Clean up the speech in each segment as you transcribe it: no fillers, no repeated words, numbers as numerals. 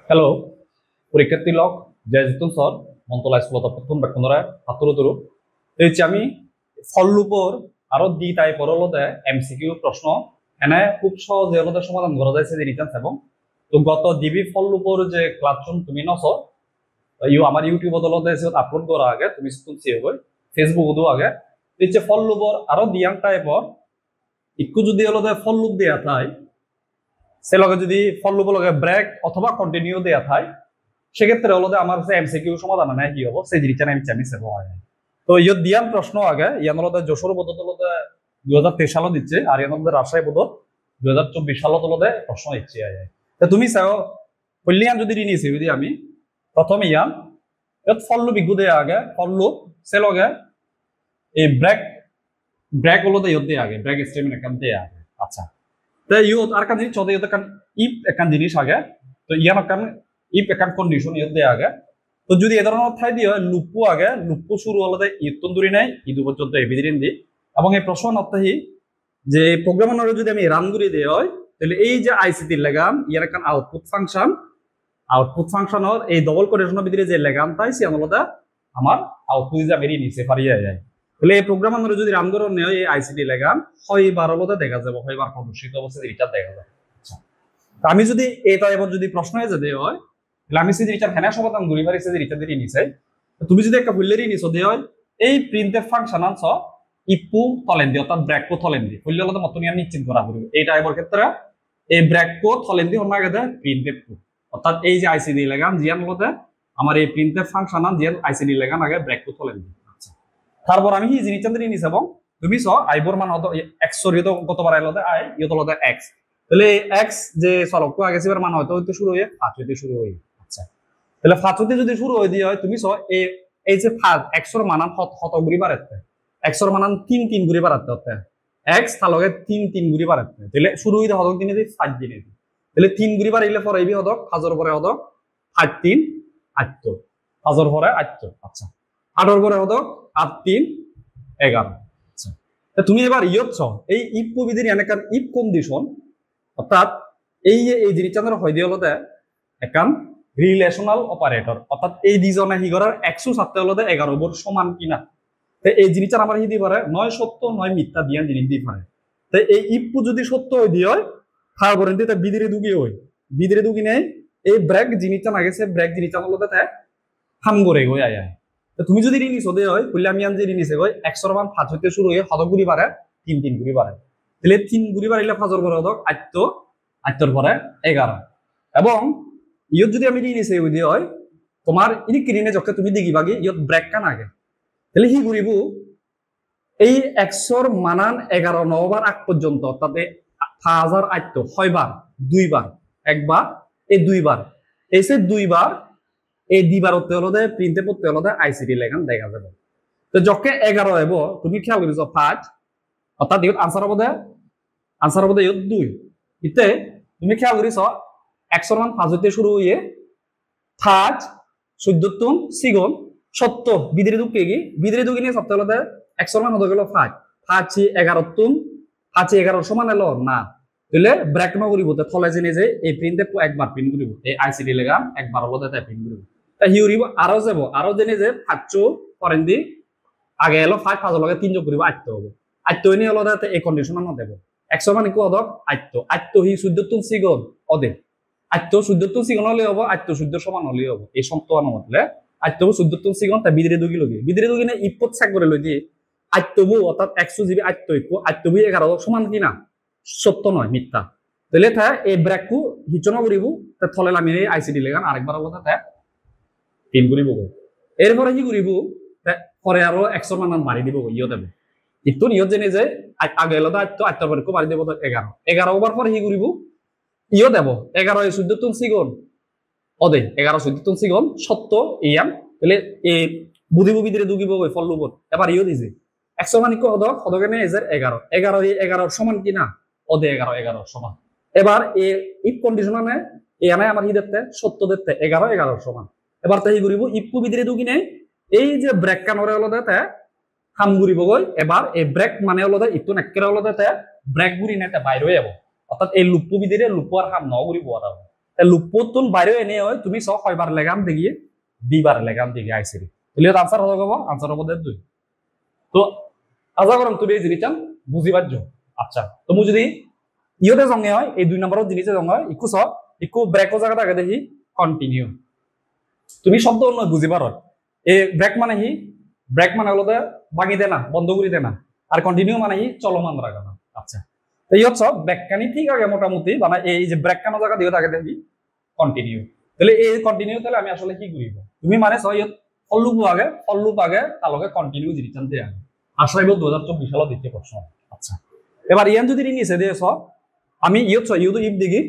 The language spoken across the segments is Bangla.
হ্যালো পরীক্ষার্থী লক জয় জিতুন স্যার মন্ত্রণালয় স্কুলত প্রথম বেক্ষণরা হাতুরুতুরু হচ্ছে আমি ফল লুপর আরো দি টাইপ হলতে এমসিকিউ প্রশ্ন এনে খুব সহজে হলতে সমাধান করা যাচ্ছে যে রিটার্ন এবং তো গত দিবি ফল লুপর যে ক্লাসরুম তুমি নস আমার ইউটিউবত হলতে আপলোড করা আগে তুমি শুনছি হই ফেসবুকতো আগে হচ্ছে ফল লুপর আরো দিয়াং টাইপর একটু যদি হলতে ফল লুপ দেয়া তাই সে লগে যদি ফল লুপ লগে ব্রেক অথবা কন্টিনিউ দেয়া থাকে সেক্ষেত্রে হলো আমার যে এমসিকিউ সমাধান নাই কি হবো সেই জিনিসটা আমি চামি সেব হয় তো ইয়ত দিয়ান প্রশ্ন আগে ইয়ান হলো যশোর বোধ হলো 2023 সালত দিচ্ছে আর ইয়ান হলো রাজশাহী বোধ 2024 সালত হলো প্রশ্ন দিচ্ছে তো তুমি চাও কল্যাণ যদি নিয়েছি যদি আমি প্রথমে ইয়ান ইয়ত ফল লুপ ইগু দেয়া আগে ফল লুপ সে লগে এই ব্রেক ব্রেক হলো ইয়ত দেয়া আগে ব্রেক স্টেটমেন্ট একান দেয়া আগে আচ্ছা তো ইয়ত আর কান জিনিস চলে ইয়ত কান ইফ একান জিনিস আগে তো ইয়ান কান ইফ একান কন্ডিশন ইয়ত দেয়া আগে তো যদি এ ধরনের ঠাই দিয়ে হয় লুপু আগে লুপু শুরু হলে ইয়তন দূরি নাই ইদু পর্যন্ত এবিদিন দি এবং এই প্রশ্ন অর্থাহি যে প্রোগ্রামার যদি আমি রান করে দেওয়া হয় তাহলে এই যে আইসিটি লেগাম ইয়ার একান আউটপুট ফাংশনের এই ডবল কোটেশনের ভিতরে যে লেগাম তাই সে আলাদা আমার আউটপুট যে বেরিয়ে নিচে পারিয়ে যায় তাহলে এই প্রোগ্রামার যদি রান করে নেয় এই আইসিটি লেগাম হয়বার আলাদা দেখা যাবে হয়বার প্রদর্শিত অবস্থায় রিটার দেখা যাবে আচ্ছা আমি যদি এটা এবার যদি প্রশ্ন হয়ে যেতে হয় তাহলে আমি যদি রিটার হ্যাঁ সমাধান ঘুরি পারি সে রিটার দিয়ে নিছে তুমি যদি একটা ভুললেরই নিছো দিয়ে হয় এই প্রিন্টের ফাংশন আনছ ইপু তলেন দি অর্থাৎ ব্র্যাক কো তলেন দি ফুললে হলো মত নিয়ে নিশ্চিত করা করি এইটা এবার ক্ষেত্রে এই ব্র্যাক কো তলেন দি হন আগে প্রিন্টের অর্থাৎ এই যে আইসিডি লাগান জিয়ান মতে আমার এই প্রিন্টের ফাংশন আন জিয়ান আইসিডি লাগান আগে ব্র্যাক কো তলেন দি আচ্ছা তারপর আমি এই জিনিসটা দিয়ে নিছে এবং তুমি স আইবর মান হতো x সরিয়ে তো কতবার আইলতে আই ইয়ত হলো x তাহলে x যে চলক কো আগে সিবার মান হয়তো হইতে শুরু হয়ে 5 হইতে শুরু হই আচ্ছা তাহলে 5 হইতে যদি শুরু হই দিয়ে হয় তুমি স এই যে 5 x এর মান কত গুরি বাড়াতে x এর মান 3 গুরি বাড়াতে হতে x তালগে 3 গুরি বাড়াতে তাহলে শুরু হইতে হতো দিনে 5 দিনে তাহলে 3 গুরি বাড়াইলে পরে এবি হতো হাজার পরে হতো 8 3 8 হাজার পরে 8 আচ্ছা 8 এর পরে হতো 8 3 11 আচ্ছা তুমি এবার ইয়ছ এই ইফ প্রবিধির একান ইফ কন্ডিশন অর্থাৎ এই যে এই জিনিসটা আমরা হয় দিয়ে হলতে একান রিলেশনাল অপারেটর অর্থাৎ এই দুজনে হিগরার 100 সাথে হলতে 11 বর সমান কিনা তো এই জিনিসটা আমার হিদি পারে 9 সত্য 9 মিথ্যা দিয়া জিনিস দি পারে তো এই ইফ যদি সত্য হই দিয়ে হয় খাওয়া করেন তা বিদিরে দুগি হই বিদিরে দুগি নেই এই ব্রেক জিনিসটা না গেছে ব্রেক জিনিসটা হলতে হাম করে গই আয় তো তুমি যদি রিনিস হতে হয় কইলে আমি আন যে রিনিসে গই 100 মান 5 হইতে শুরু হয়ে হদ গুরি পারে 3 গুরি পারে তাহলে 3 গুরি বাড়িলে 5 এর পরে হতো 8 এর পরে 11 এবং ইয়ত যদি আমি রিনিসে হই দিয়ে হয় তোমার ইনি কিরিনে যখন তুমি দিগি বাকি ইয়ত ব্রেক কান আগে তাহলে হি ঘুরিব এই 100 এর মানান 11 9 বার আগ পর্যন্ত অর্থাৎ 1008 হয়বার দুইবার একবার এই দুইবার এই সে দুইবার এই দিবার হতে হলো প্রিন্টে পড়তে হলো আইসিডি লেখান দেখা যাবে তো যখন 11 হইব তুমি খেয়াল করিস 5 অর্থাৎ ইয়ত আনসার হবে ইয়ত 2 ইতে তুমি খেয়াল করিস 100 মান 5 হইতে শুরু হইয়ে 5 14 তুন সিগন 70 বিদ্রে দুকে কি বিদ্রে দুকে নিয়ে সপ্তাহ হলো 100 মান হতে গেল 5 5 11 তুন 5 11 সমান হলো না তাহলে ব্রেক ন করিব তে থলে জেনে যে এই প্রিন্টে একবার প্রিন্ট করিব এই আইসিডি লেগাম একবার হলো তাই প্রিন্ট করিব তা হিউরিব আরো যাব আরো জেনে যে 5 করেন দি আগে এলো 5 লগে 3 যোগ করিব 8 হবে 8 নি হলো তাতে এই কন্ডিশন না দেব 100 মানে কি হদক 8 হি 14 তুন সিগন অদে 8 14 তুন সিগন হলে হবে 8 14 সমান হলে হবে এই সম্পর্ক মতলে 8 14 তুন সিগন তা বিদ্রে দুগি লগে বিদ্রে দুগি না ইপত সাক করে লই দি 8 অর্থাৎ 100 জিবি 8 ইকো 8 11 সমান কি না সত্য নয় মিথ্যা তাহলে তা এই ব্রেকু হিচন করিব তা থলে আমি আইসিডি লেগান আরেকবার হলো তা পিন করিব এরপরে কি করিব পরে আরো 100 মান মারি দিব ইয় দেব কিন্তু নিয়ত জেনে যে আগে এলো তা 8 পরে কো মারি দেব 11 ওভার পরে কি করিব ইয় দেব 11 এ 14 তুন সিগন অদে 11 14 তুন সিগন সত্য ইয়াম তাহলে এই বুদ্ধি ভিতরে দুগিব ওই ফল লুবত এবার ইয় দিছে 100 মান কি হদক হদকেনে 11 11 এই 11 সমান কি না অদে 11 সমান এবার এই ইফ কন্ডিশনে এখানে আমার হি দেখতে সত্য দেখতে 11 সমান এবার তাই ঘুরিব ইপু ভিতরে দুগি নেই এই যে ব্রেক কানরে হলো তাতে হাম ঘুরিব গই এবার এই ব্রেক মানে হলো ইটু নাক্কের হলো তাতে ব্রেক ঘুরি নেতে বাইরে যাব অর্থাৎ এই লুপু ভিতরে লুপু আর হাম ন ঘুরিব আর লুপতুন বাইরে এনে হয় তুমি সব কয়বার লেগাম দেখি দুইবার লেগাম দেখি আইসিডি তাহলে আনসার হবো আনসার হবো 2 তো আশা করম তুমি এই জিনিসটা বুঝি পারছো আচ্ছা তুমি যদি ইয়োতে জঙ্গে হয় এই 2 নম্বরের জিনিসে জঙ্গে হয় ইকু সব ইকু ব্রেক জায়গাটা আগে দেখি কন্টিনিউ তুমি শব্দ অন্য বুঝি পারো এই ব্রেক মানে হি ব্রেক মানে হলো ভাঙি দে না বন্ধ করে দে না আর কন্টিনিউ মানে হি চলমান রাখা না আচ্ছা এই হচ্ছে ব্যাখ্যানি ঠিক আগে মোটামুটি মানে এই যে ব্রেক কানো জায়গা দিয়ে থাকে দেখি কন্টিনিউ তাহলে এই কন্টিনিউ তাহলে আমি আসলে কি করিব তুমি মানে ফললুপ আগে তার লগে কন্টিনিউ জিনিস জানতে আগে আশা 2024 সালে দিতে প্রশ্ন আচ্ছা এবার ইয়ান যদি নিচে দিয়েছ আমি ইউতো ইফ দিকে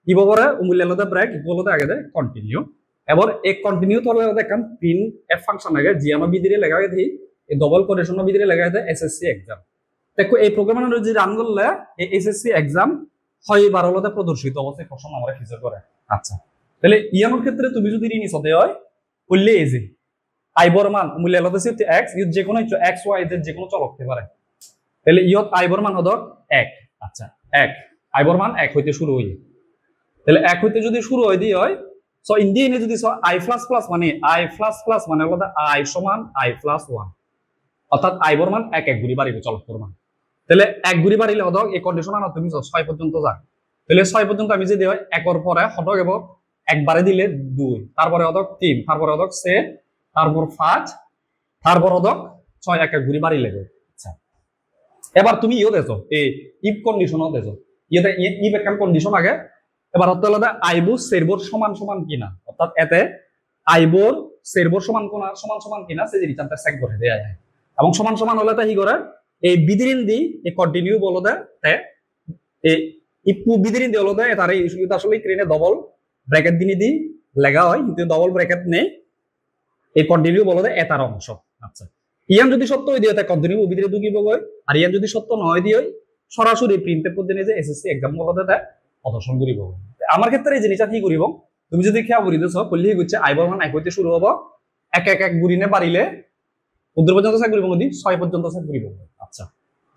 ইব করে উমুল্যালতে ব্রেক ইকুয়ালতে আগে দে কন্টিনিউ এবার এই কন্টিনিউ তলে দেখান পিন এফ ফাংশন আগে জি আমার বিদিরে লাগাই দিই এই ডবল কোটেশন বিদিরে লাগাই দেয় এসএসসি এক্সাম দেখো এই প্রোগ্রামের যদি রান করলে এই এসএসসি এক্সাম হয় 12 প্রদর্শিত অবস্থায় প্রশ্ন আমরা ফিচার করে আচ্ছা তাহলে ইয়ানোর ক্ষেত্রে তুমি যদি নিছ দেয় হয় বললে এই যে আইবর মান মূল্যালতে হচ্ছে x ইউত যে কোনো x y z যে কোনো চলক হতে পারে তাহলে ইয়ত আইবর মান হদক 1 আচ্ছা 1 আইবর মান 1 হইতে শুরু হই তাহলে 1 হইতে যদি শুরু হয় দি হয় সো ইন্ডিয়ানে যদি সো i++ মানে হলো i সমান i + 1 অর্থাৎ আইবর মান 1 গুণি বাড়িবে চলক মান তাহলে 1 গুণি বাড়িলে হদক এই কন্ডিশন আনো তুমি 6 পর্যন্ত যা তাহলে 6 পর্যন্ত আমি যদি হয় 1 এর পরে হদক এবং একবারে দিলে 2 তারপরে হদক 3 তারপরে হদক 6 তারপর 5 তারপর হদক 6 1 গুণি বাড়িলে আচ্ছা এবার তুমি ইও দেছো এই ইফ কন্ডিশনও দেছো ইতে ইফ একটা কন্ডিশন আগে এবার হতে হলো আইবো সেরবোর সমান সমান কিনা অর্থাৎ এতে আইবোর সেরবোর সমান কিনা সেই জিনিসটা চেক করে দেয়া যায় এবং সমান সমান হলে তা কি করে এই বিদিরিন দি এই কন্টিনিউ বলো দে এই ইপু বিদিরিন দি হলো দে তারে ইস্যুটা আসলে ক্রেনে ডবল ব্র্যাকেট দিনি দি লাগা হয় কিন্তু ডবল ব্র্যাকেট নেই এই কন্টিনিউ বলো দে এটার অংশ আচ্ছা ইয়ান যদি সত্য হই দিয়ে তা কন্টিনিউ বিদিরে দুকিব গয় আর ইয়ান যদি সত্য নয় দিয়ে সরাসরি প্রিন্টের পদ্ধতি যে এসএসসি এক্সাম বলো দে প্রদর্শন করিব আমার ক্ষেত্রে এই জিনিসটা কি করিব তুমি যদি খেয়া করি দিছ কইলি হচ্ছে আইবর মান 1 হইতে শুরু হবো 1 গুণিনে বাড়িলে উত্তর পর্যন্ত চেক করিব নদী 6 পর্যন্ত চেক করিব আচ্ছা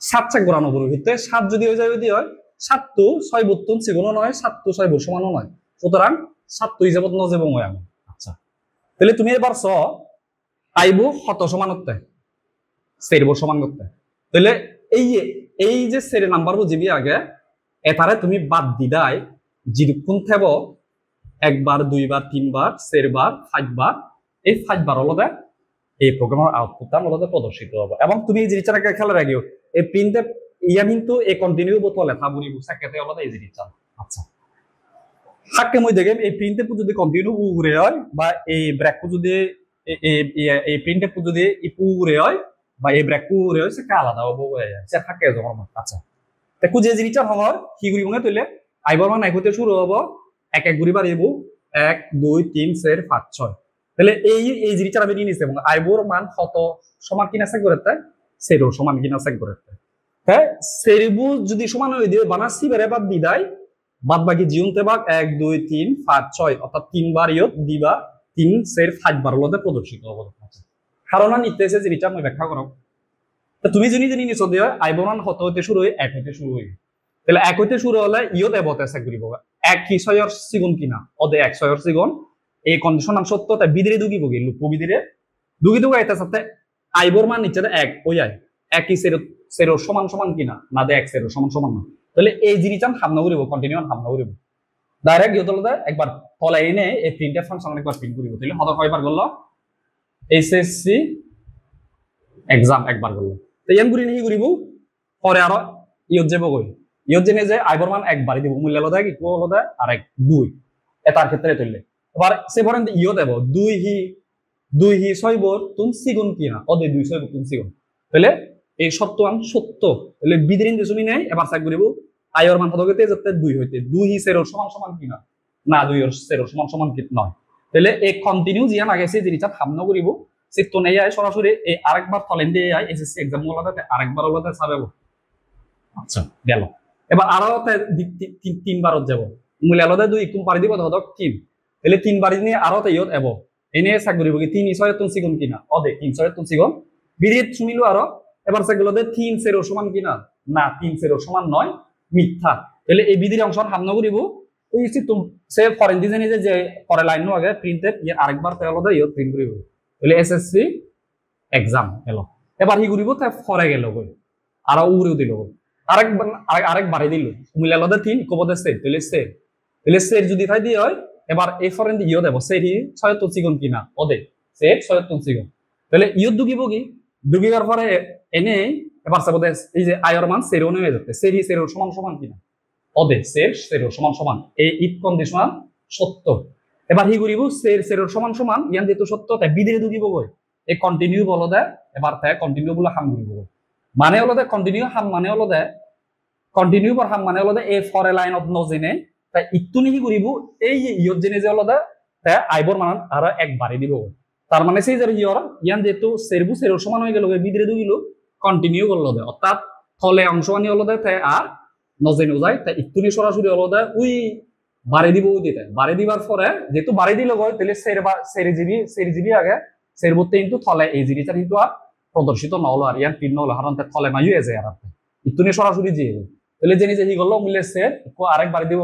7 চেক করানো পড়বে ভিতরে 7 যদি হয়ে যায় যদি হয় 7 তো 6 বর্তন সেগুলো নয় 7 তো 6 সমানও নয় সুতরাং 7 তো হিসাবত ন যাব মই আমি আচ্ছা তাহলে তুমি এবার স আইবো কত সমান করতে সেরবো সমান করতে তাহলে এই যে সেরে নাম্বার বুঝিবি আগে এটারে তুমি বাদ দিদাই যেরকম থেব 1 বার 2 বার 3 বার 4 বার 5 বার এই 5 বার হলো এই প্রোগ্রামের আউটপুটটা মূলত প্রদর্শিত হবে এবং তুমি এই জিনিসটাকে খেয়াল রাখিও এই প্রিন্টে ইয়া কিন্তু এই কন্টিনিউ বতো লেখা বুড়ি সাকেতে হলো এই জিনিসটা আচ্ছা হাক্কে মই দেখেন এই প্রিন্টে যদি কন্টিনিউ উড়ে হয় বা এই ব্রেক যদি এই প্রিন্টে যদি ইপুরে হয় বা এই ব্রেক উড়ে হয় সেটা আলাদা হবে সে হাক্কে যখন আচ্ছা দেখো যে জিনিসটা হওয়ার কি করি মনে তৈলে আইবর মান 1 হতে শুরু হবো 1 গুণি বাড়িব 1 2 3 4 5 6 তাহলে এই জিনিসটা আমি নিয়ে নিছি এবং আইবর মান কত সমান কিনা চেক করতে সেরো সমান কিনা চেক করতে হ্যাঁ সেরিবু যদি সমান হয়ে দিয়ে বানাসি বেরে বাদ দিদাই বাদ বাকি জিউনতে ভাগ 1 2 3 5 6 অর্থাৎ 3 বার ইয়ত দিবা 3 4 5 বার হলতে প্রদর্শিত হবে কারণ নিতেছে জিনিসটা আমি ব্যাখ্যা করব তো তুমি যদি নিছো দিয়ে আইবর মান কত হতে শুরু হয় 1 হতে শুরু হয় তাহলে 1 হতে শুরু হলে ইয়ত এবতে চেক করিব 1 কি 6 এর সিগুণ কিনা ওদে 1 6 এর সিগুণ এই কন্ডিশন নাম সত্য তাই বিদিরে দুগি বগি লুপ বিদিরে দুগি দুগা এটা সাথে আইবর মান নিচে 1 ওই যায় 1 কি সেরো সমান কিনা না দে 1 সেরো সমান না তাহলে এই জিনিসটা হামনা করিব কন্টিনিউ হামনা করিব ডাইরেক্ট ইয়ত হলো একবার তলে এনে এই প্রিন্টফ ফাংশন একবার প্রিন্ট করিব তাহলে হদ কয়বার করলো এসএসসি এক্সাম একবার করলো তো ইয়ান গুরি নি করিব পরে আর ইয়ত যাব কই ইয়ত জেনে যে আইবর মান একবার দিব মূল্য হলো কি কো হলো আর 2 এটার ক্ষেত্রে তৈলে এবার সে বলেন ইয়ো দেব 2 হি 6 বর তুম সিগুণ কিনা ওদে 2 6 তুম সিগুণ তাহলে এই সত্যবান সত্য তাহলে বিদিরিন দেশুনি নাই এবার চেক করিব আইয়র মান হদগতে যাতে 2 হইতে 2 হি সেরো সমান কিনা না 2 এর সেরো সমান কি নয় তাহলে এই কন্টিনিউ জিয়া লাগেছে জিনিসটা সামনে করিব সে তো নেই আই সরাসরি এই আরেকবার ফলেন দিয়ে আই এসএসসি এক্সাম গুলোতে আরেকবার হলোতে ছাড়াব আচ্ছা গেল এবার আরো 3 বারত যাব মূল্য আলাদা 2 একটু পারি দিব হদক 3 তাহলে 3 বারি নিয়ে আরো ইয়ত এবো এনে চেক করিব কি 3 6 তুন সিগুণ কিনা ওদে 3 6 তুন সিগুণ বিদিত শুনিলো আরো এবার চেক গুলোতে 3 0 সমান কিনা না 3 0 সমান নয় মিথ্যা তাহলে এই বিধির অংশ সামনে করিব ওই তুমি সে ফরেন ডিজাইনে যে পরে লাইন নো আগে প্রিন্টেড ইয়ার আরেকবার তে হলো ইয়র প্রিন্ট করিব তাহলে এসএসসি এক্সাম এলো এবার হি করিব তাই ফরে গেল গই আর উড়েও দিল গই আরেক বাড়ি দিল মিলাল দে 3 কবদে সে তাহলে সে যদি ফাই দি হয় এবার এই ফরেন ইয়ো দেব সে হি 76 সিগুন কিনা ওদে সে 76 সিগুন তাহলে ইয়ো দুগিব কি দুগিবার পরে এনে এবার সাবদে এই যে আয়র মান সেরো নেমে যাচ্ছে সে হি সেরো সমান সমান কিনা ওদে সেরো সমান সমান এই ইফ কন্ডিশনাল সত্য এবার হি করিব সেরো সমান সমান ইয়ান যেহেতু সত্য তাই বিদে দুগিব গই এই কন্টিনিউ বলো দে এবার তাই কন্টিনিউ বলে হাম করিব মানে হলো দে কন্টিনিউ হাম মানে হলো দে কন্টিনিউ পর হাম মানে হলো দে এ ফর এ লাইন অফ নো জেনে তাই ইত্তু নিহি করিব এই ইয়ত জেনে যে হলো দে তাই আইবর মান আর একবারে দিব তার মানে সেই যে ইয়র ইয়ান যেহেতু সেরবু সেরো সমান হয়ে গেল বিদরে দুগিল কন্টিনিউ করলো দে অর্থাৎ ফলে অংশ মানি হলো দে তাই আর নজেনে যায় তাই ইত্তু নি সরাসরি হলো দে উই বাড়ি দিব ওই দিতে বাড়ি দিবার পরে যেহেতু বাড়ি দিল গয় তাহলে সের জিবি আগে সের বলতে কিন্তু থলে এই জিনিসটা কিন্তু আর প্রদর্শিত না হলো আর ইয়ার পিন হলো কারণ তার থলে মাইয়ে যায় আর ইত্তু নি সরাসরি যে তাহলে জেনে যে হি গেল মিলে সের আরেক বাড়ি দিব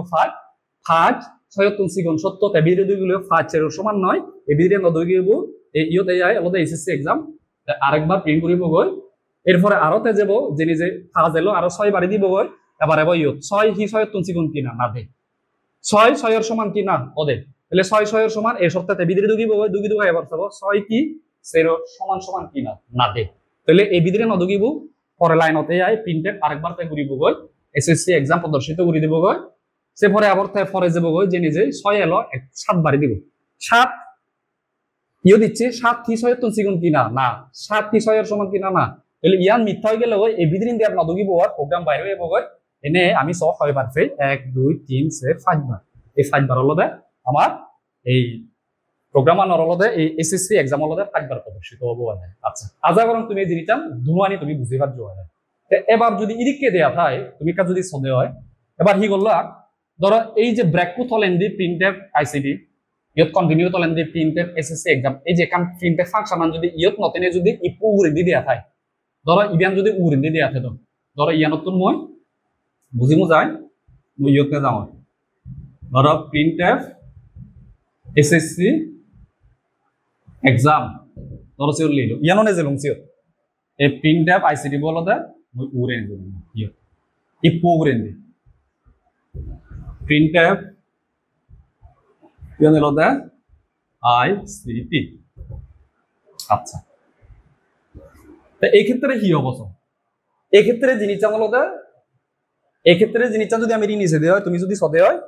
ফাঁক 76 সিগুণ সত্য তাই বিদরে দুই গুলো 5 এর সমান নয় এই বিদরে নদই গিব এই ইয়তে যায় আলাদা এসএসসি এক্সাম আরেকবার প্রিন্ট করিব গয় এরপরে আরো তে যাব জেনে যে 5 এলো আরো 6 বাড়ি দিব গয় এবার এবার ইয়ত 6 হি 76 সিগুণ কিনা না দে 6 এর সমান কিনা ওদে তাহলে 6 এর সমান এই সপ্তাহে বিদরে দুগিব গয় দুগি দুগা এবার যাব 6 কি সেরো সমান সমান কিনা না দে তাহলে এই বিদরে নদগিব পরে লাইনতে আই প্রিন্টেড আরেকবার তে করিব গয় এসএসসি এক্সাম প্রদর্শিত করি দিব গয় সে পরে আবার তাই ফরে যাব গই যে নিজে 6 এলো 7 বাড়ি দিব 7 ইও দিচ্ছে 7 কি 76 সিগুণ কিনা না 7 কি 6 এর সমান কিনা না তাহলে ইয়ান মিথ্যা হয়ে গেল গই এই বিদরিন দিয়ে আপনি দগিব আর প্রোগ্রাম বাইরে হইব গই এনে আমি 6 বার ফে 1 2 3 4 5 বার এই 5 বার হলো দে আমার এই প্রোগ্রামার হলো দে এই এসএসসি এক্সাম হলো দে 5 বার প্রদর্শিত হবো আচ্ছা আজা করুন তুমি জিনিসটা দুমানি তুমি বুঝিবার জয় এবার যদি ইদিকে দেয়া থাকে তুমি কা যদি সদে হয় এবার হি গল্লা ধরো এই যে ব্র্যাকু তলেন দি প্রিন্টএফ আইসিডি ইয়ত কন্টিনিউ তলেন দি প্রিন্টএফ এসএসসি এক্সাম এই যে কাম প্রিন্টএফ ফাংশন যদি ইয়ত নতেনে যদি ইপু উড়ি দিয়া থাকে ধরো ইবিয়ান যদি উড়ি দিয়া থাকে ধরো ইয়ানত মই বুঝিমু যায় মই ইয়তে যাও ধরো প্রিন্টএফ এসএসসি এক্সাম ধরো সে লিলো ইয়ানো নে জেলুম সিও এই প্রিন্টএফ আইসিডি বলদা মই উড়ে জেলুম ইয়ত ইপু উড়ে দি printf ইয়ান হলো দা আইসিটি আচ্ছা তো এই ক্ষেত্রে কি অবস্থা এই ক্ষেত্রে জিনিসটা হলো দা এই ক্ষেত্রে জিনিসটা যদি আমি নিচে দেই হয় তুমি যদি সদে হয়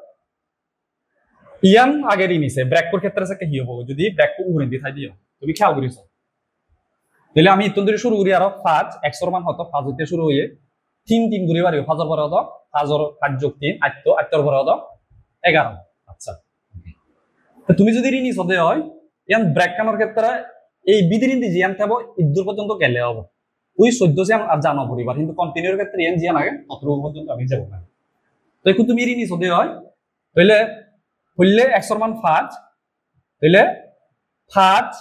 ইয়ান আগে নিচে ব্র্যাকর ক্ষেত্রে সে কি হবে যদি ব্র্যাক উড়ে দি থাই দিও তুমি খেয়াল করিছো তাহলে আমি ইতন ধরে শুরু করি আর 5 x এর মান হতো 5 হইতে শুরু হয়ে 3 করে বাড়িও 5 এর পরে হতো 5 এর 5 যোগ 3 8 এর পরে হতো 11 আচ্ছা তো তুমি যদি ঋণী সদে হয় ইয়ান ব্র্যাক কানোর ক্ষেত্রে এই বিদিরিন দি জিয়ান থাকবো ইদ্দুর পর্যন্ত গেলে হবে ওই 14 সে আর জানো পরিবার কিন্তু কন্টিনিউর ক্ষেত্রে ইয়ান জিয়ান আগে ততটুকু পর্যন্ত আমি যাব না তো এখন তুমি ঋণী সদে হয় তাহলে হইলে x এর মান 5 তাহলে 5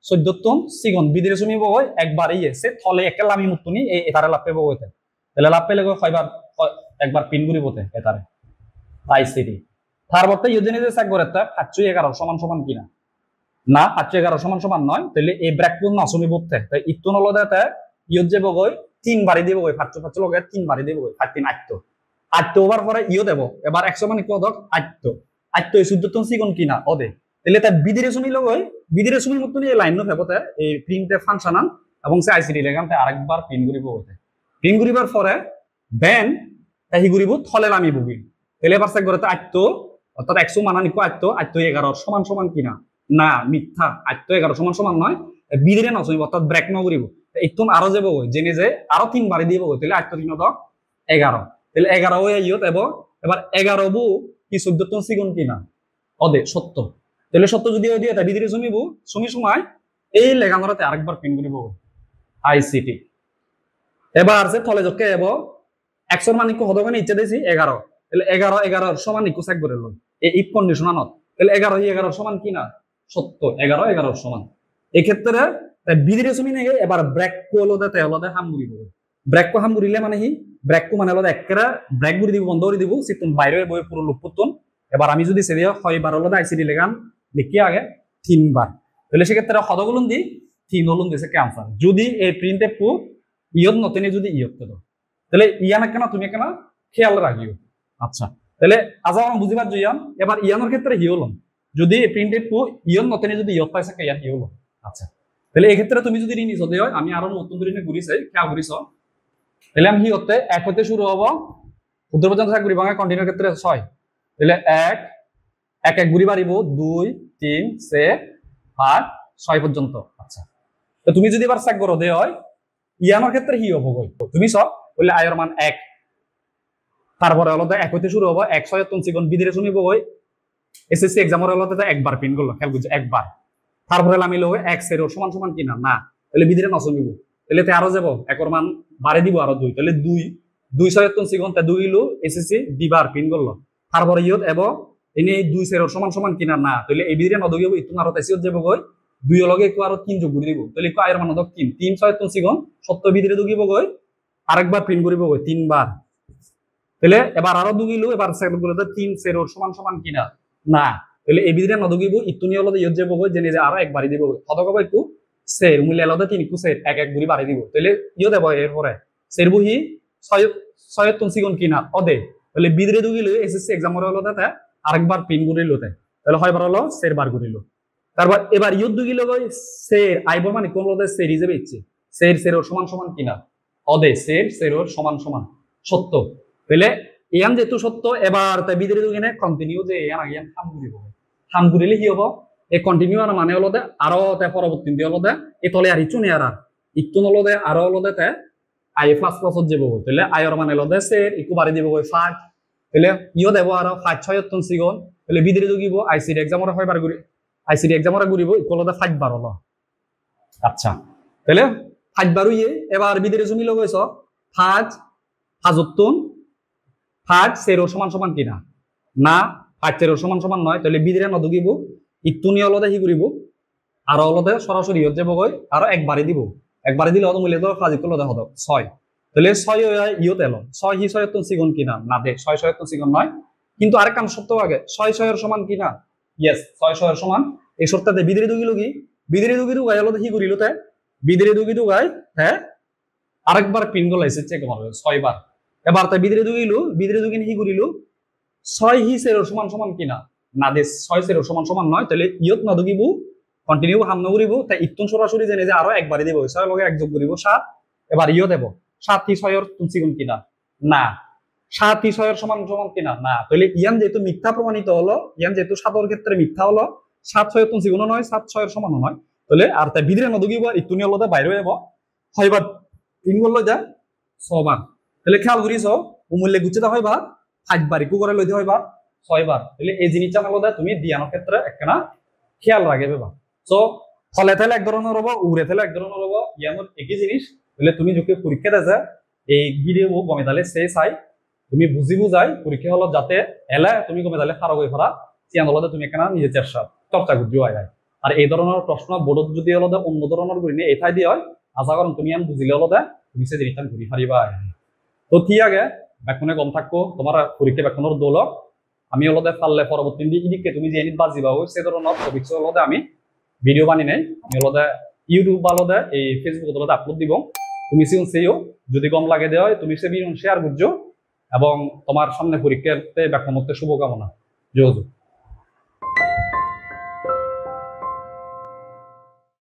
14 সিগুণ বিদিরে তুমি বই একবারই এসে থলে একা লামি মুতুনি এই এটারে লাভ পেবো হইতে তাহলে লাভ পেলে কয়বার একবার পিন করি বতে এটারে আইসিটি তারপরতে ইউজেনে যে চেক করে তা 511 সমান সমান কিনা না 511 সমান সমান নয় তাহলে এই ব্র্যাক কোন না শুনি বলতে তাই ইত্তন হলো দাতা ইউজ যে বগই 3 বাড়ি দেব গই 5 লগে 3 বাড়ি দেব গই 3 8 ওভার পরে ইও দেব এবার 100 মানে কত 8 এই 14 সিগুণ কিনা ওদে তাহলে তা বিদিরে শুনি লগই বিদিরে শুনি মতন এই লাইন নো ফেবতে এই প্রিন্টএফ ফাংশনাল এবং সে আইসিডি লেগাম তে আরেকবার প্রিন্ট করিব হতে প্রিন্ট করিবার পরে দেন তাই করিব থলে নামি বুগি তাহলে এবার চেক করে তো 8 অর্থাৎ 100 মানা নিকো 8 11 সমান সমান কিনা না মিথ্যা 8 11 সমান সমান নয় বিদিরে না শুনিব অর্থাৎ ব্রেক ন করিব একদম আরো যাব জেনে যে আরো 3 বাড়ি দিব তাহলে 8 3 তো 11 তাহলে 11 হয়ে ইয়ত এবার 11 বু কি 14 সিগুণ কিনা ওদে সত্য তাহলে সত্য যদি ওই দিয়ে তা বিদিরে শুনিব শুনি সময় এই লেখানোরতে আরেকবার প্রিন্ট করিব আইসিটি এবার যে থলে জকে এব 100 এর মানিক হদখানে ইচ্ছা দিছি 11 তাহলে 11 সমান ইকো চেক করে লই এই ইফ কন্ডিশনালত তাহলে 11 সমান কিনা সত্য 11 সমান এই ক্ষেত্রে বিদিরে শুনি নেগে এবার ব্রেক কোলো দে তেলদে হামগুরি দিব ব্রেক কো হামগুরিলে মানে হি ব্রেক কো মানে হলো একরা ব্রেক গুরি দিব বন্ধ করে দিব সিতুন বাইরে বই পুরো লুপুতন এবার আমি যদি সেদিকে হয় বার হলো আইসিডি লেগান লিখি আগে 3 বার তাহলে সেক্ষেত্রে কতগুলো দি 3 হলুন দিছে ক্যান্সার যদি এই প্রিন্টে পু ইয়ত নতেনে যদি ইয়ত তো তাহলে ইয়ান কেন তুমি কেন খেয়াল রাখিও আচ্ছা তাহলে আজ আমি বুঝি পারছি ইয়ান এবার ইয়ানোর ক্ষেত্রে হি হলো যদি প্রিন্টে পু ইয়ত নতেনে যদি ইয়ত পাইছে ইয়ান হি হলো আচ্ছা তাহলে এই ক্ষেত্রে তুমি যদি নিছ দেয় আমি আরো নতুন করে ঘুরিছে খেয়াল ঘুরিছ তাহলে আমি হি হতে 1 হতে শুরু হবো উত্তর পর্যন্ত ঘুরি ভাঙা কন্টিনিউর ক্ষেত্রে 6 তাহলে 1 1 ঘুরি বাড়িব 2 3 4 5 6 পর্যন্ত আচ্ছা তো তুমি যদি এবার চেক করো দেয় হয় ইয়ানোর ক্ষেত্রে হি হবো গই তুমি সব বললে আয়ের মান 1 তারপরে হলো 1 হতে শুরু হবো 1 6 সেকেন্ড বিদিরে শুনিব গই এসএসসি এক্সামের হলো একবার পিন করলো খেয়াল বুঝছো একবার তারপরে আমি লই 1 0 সমান সমান কিনা না তাহলে বিদিরে না শুনিব তাহলে তে আরো যাব একর মান বাড়ে দিব আরো 2 তাহলে 2 2 6 সেকেন্ড তে 2 হলো এসএসসি দিবার পিন করলো তারপরে ইয়ত এবং এনে 2 0 সমান সমান কিনা না তাহলে এই বিদিরে নদগিব ইতুন আরো তেসিয়ত যাব গই 2 লগে একটু আরো 3 যোগ করে দিব তাহলে একটু আয়ের মান হলো 3 3 6 সেকেন্ড 70 বিদিরে দগিব গই আরেকবার প্রিন্ট করিব গই 3 বার তাহলে এবার আরো দুগিলো এবার সেকেন্ড করে 3 0 সমান সমান কিনা না তাহলে এই বিদিরে নদগিব ইতুনি হলো ইয়ত যাব গই জেনে যে আরো একবারই দিব কত কব একটু সের মূল্য আলাদা 3 একটু সের এক এক গুরি বাড়ি দিব তাহলে ইয় দেব এরপরে সের বহি 6 সেকেন্ড কিনা অদে তাহলে বিদিরে দুগিলো এসএসসি এক্সামের হলো তাতে আরেকবার পিন করিলো তাই তাহলে হয় বার হলো সের বার করিলো তারপর এবার ইয়ত দুগিলো গই সের আইব মানে কোন হলো সের হিসেবে ইচ্ছে সের সেরর সমান সমান কিনা অদে সের সেরর সমান সমান সত্য তাহলে ইয়ান যেহেতু সত্য এবার তাই বিদিরে দুগিনে কন্টিনিউ যে ইয়ান আগে হাম করিব হাম করিলে কি হবো এই কন্টিনিউ আর মানে হলো আরো তে পরবর্তী দিয়ে হলো এই তলে আর ইচুনে আর ইতুন হলো আরো হলো তে আই প্লাস প্লাস যাব তাহলে আয়র মানে হলো সের ইকু বাড়ি দিব 5 তাহলে ইও দেব আর 5 6 সিগন তাহলে বিদিরে দুগিব আইসিডি এক্সামর হয় বার করি আইসিডি এক্সামর ঘুরিব ইকুয়াল হলো 5 বার হলো আচ্ছা তাহলে 5 বার হইয়ে এবার বিদিরে জমি লগাইছ 5 হাজতুন 5 0 সমান সমান কিনা না 5 0 সমান সমান নয় তাহলে বিদিরে নদগিব ইতুনি হলো হি করিব আর হলো সরাসরি হয়ে যাব গই আর একবারই দিব একবারই দিলে হতো মূল্য তো কাজ করলো হতো 6 তাহলে 6 ইয়ত এলো 6 হি 6 সিগন কিনা না দেখ 6 6 সিগন নয় কিন্তু আরেক কাম সত্য আগে 6 6 এর সমান কিনা ইয়েস 6 6 এর সমান এই শর্ততে বিদিরে দুগিলো কি বিদিরে দুগিলো গায় হলো হি করিল তে বিদিরে দুগিলো গায় হ্যাঁ আরেকবার পিন গলাইছে চেক মারবে 6 বার এবার তাই বিদিরে দুগিন হি করিল 6 হি 0 সমান সমান কিনা না দে 6 0 সমান সমান নয় তাহলে ইয়ত না দুগিবু কন্টিনিউ হাম নগরিব তাই ইতুন সরাসরি জেনে যে আরো একবারই দেব 6 লগে এক যোগ করিব 7 এবার ইয় দেব 7 হি 6 এর তুলসিগুণ কিনা না 7 হি 6 এর সমান সমান কিনা না তাহলে ইয়ান যেহেতু মিথ্যা প্রমাণিত হলো ইয়ান যেহেতু 7 এর ক্ষেত্রে মিথ্যা হলো 7 6 এর তুলসিগুণ নয় 7 6 এর সমান নয় তাহলে আর তাই বিদিরে না দুগিব ইতুনি হলো বাইরে হইব হয়বার তিন বললো যা 6 বার তাহলে খেয়াল করিস মূল্যে গুছিতে হয় বা 5 বার ইকু করে লইতে হয় বা 6 বার তাহলে এই জিনিসটা হলো তুমি দিয়ানোর ক্ষেত্রে একখানা খেয়াল রাখবে বা সো ফলে থেলে এক ধরনের হবো উড়ে থেলে এক ধরনের হবো ইয়ানোর একই জিনিস তাহলে তুমি যদি পরীক্ষা দেয় এই ভিডিও গমে তাহলে সে চাই তুমি বুঝি বুঝাই পরীক্ষা হলো যাতে এলে তুমি গমে তাহলে খারাপ হয়ে ফেলা চিয়ান হলো তুমি একখানা নিজের চর্চা করতে হয় আর এই ধরনের প্রশ্ন বোর্ডত যদি হলো অন্য ধরনের করি নিয়ে এটাই দিয়ে হয় আশা করুন তুমি আমি বুঝিলে হলো তুমি সে জিনিসটা ঘুরি ফারিবা তো ঠিক আগে বেক্ষণে কম থাকবো তোমার পরীক্ষা বেক্ষণের দৌলত আমি হলো পারলে পরবর্তী দিকে তুমি যে এনিট বাজিবা সে ধরনের টপিক্স হলো আমি ভিডিও বানি নাই আমি হলো ইউটিউব বা হলো এই ফেসবুক হলো আপলোড দিব তুমি সেইও যদি কম লাগে দেওয়া হয় তুমি সে ভিডিও শেয়ার করছো এবং তোমার সামনে পরীক্ষাতে বেক্ষণতে শুভকামনা যোগাযোগ